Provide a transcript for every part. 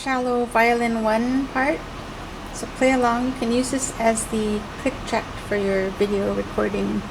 shallow violin 1 part. So play along. You can use this as the click track for your video recording.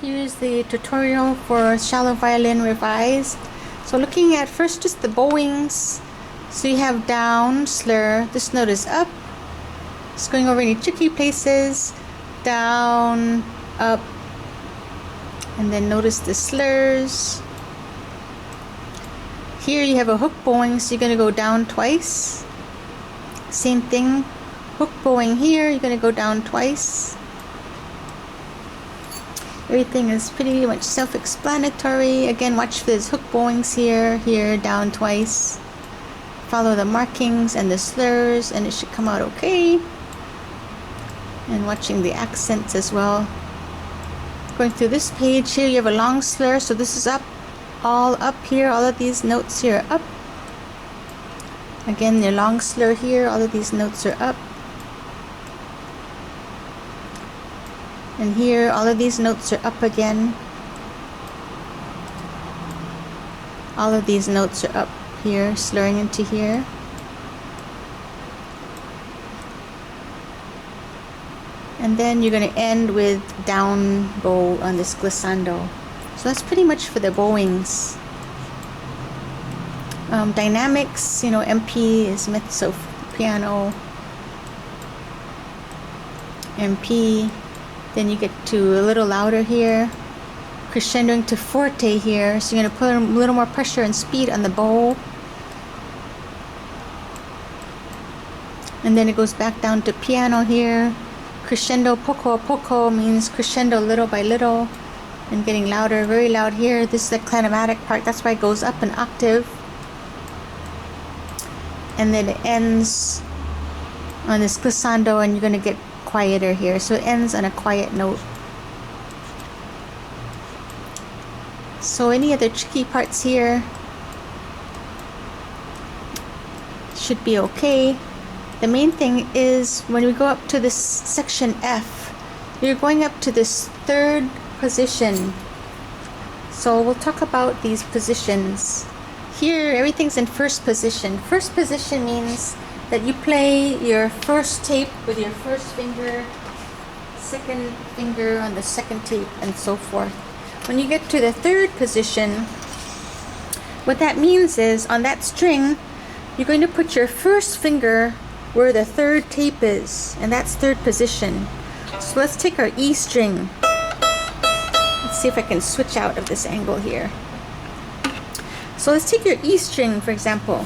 Here's the tutorial for shallow violin revised. So looking at first just the bowings. So you have down, slur, this note is up. It's going over any tricky places. Down, up, and then notice the slurs. Here you have a hook bowing, so you're going to go down twice. Same thing, hook bowing here, you're going to go down twice. Everything is pretty much self-explanatory. Again, watch for these hook bowings here, down twice. Follow the markings and the slurs and it should come out okay. And watching the accents as well. Going through this page here, you have a long slur, so this is up, all up here, all of these notes here are up. Again, the long slur here, all of these notes are up. And here, all of these notes are up again. All of these notes are up here, slurring into here. And then you're going to end with down bow on this glissando. So that's pretty much for the bowings. Dynamics, you know, MP is mezzo piano, MP. Then you get to a little louder here, crescendoing to forte here. So you're going to put a little more pressure and speed on the bow. And then it goes back down to piano here. Crescendo poco a poco means crescendo little by little and getting louder, very loud here. This is the climatic part, that's why it goes up an octave. And then it ends on this glissando and you're going to get quieter here. So it ends on a quiet note. So any other tricky parts here should be okay. The main thing is when we go up to this section F, you're going up to this third position. So we'll talk about these positions. Here, everything's in first position. First position means that you play your first tape with your first finger, second finger on the second tape, and so forth. When you get to the third position, what that means is on that string, you're going to put your first finger where the third tape is, and that's third position. So let's take our E string. Let's see if I can switch out of this angle here. So let's take your E string, for example.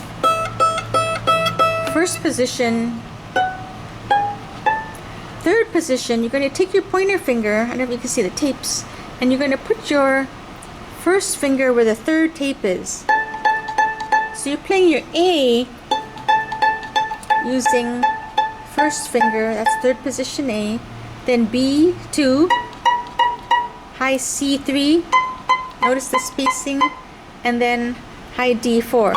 First position, third position, you're going to take your pointer finger, I don't know if you can see the tapes, and you're going to put your first finger where the third tape is. So you're playing your A using first finger, that's third position A, then B2, high C3, notice the spacing, and then high D4.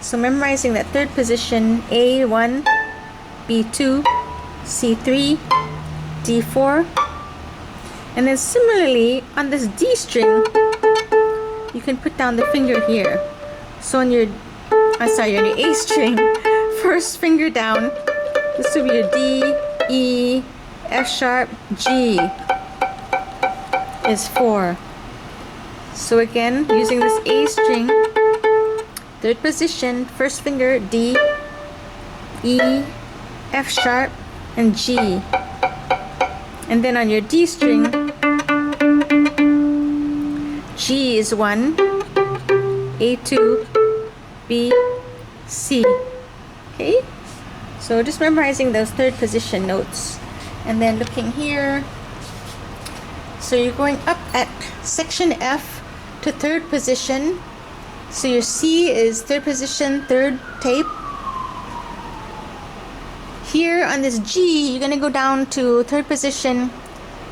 So memorizing that third position, A1, B2, C3, D4, and then similarly on this D string, you can put down the finger here. So on your, on your A string, first finger down, this will be your D, E, F sharp, G is 4. So again, using this A string, third position, first finger, D, E, F sharp, and G. And then on your D string, G is 1, A2, B, C. Okay? So just memorizing those third position notes. And then looking here, so you're going up at section F to third position. So your C is third position, third tape. Here on this G, you're going to go down to third position,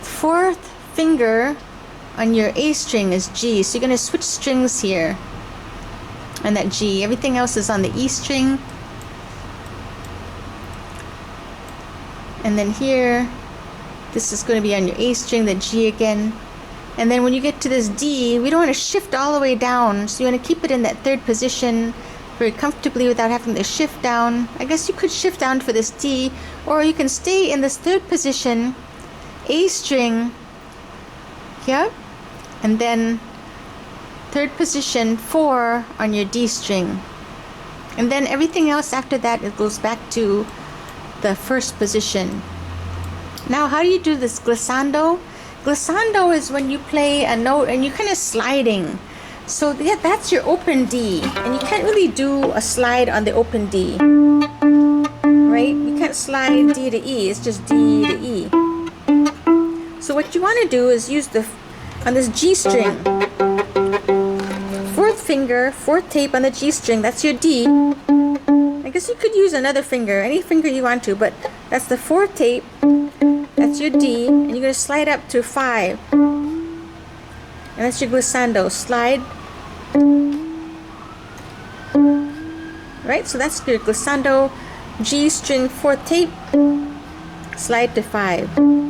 fourth finger on your A string is G. So you're going to switch strings here on that G. Everything else is on the E string. And then here, this is going to be on your A string, the G again. And then when you get to this D, we don't want to shift all the way down. So you want to keep it in that third position very comfortably without having to shift down. I guess you could shift down for this D, or you can stay in this third position, A string, here, and then third position 4 on your D string. And then everything else after that, it goes back to the first position. Now, how do you do this glissando? Glissando is when you play a note and you're kind of sliding. So yeah, that's your open D, and you can't really do a slide on the open D, right? You can't slide D to E, it's just D to E. So what you want to do is use on this G string, fourth finger, fourth tape on the G string, that's your D. I guess you could use another finger, any finger you want to, but that's the fourth tape, that's your D, and you're going to slide up to 5. And that's your glissando, slide. Right, so that's your glissando, G string, fourth tape, slide to 5.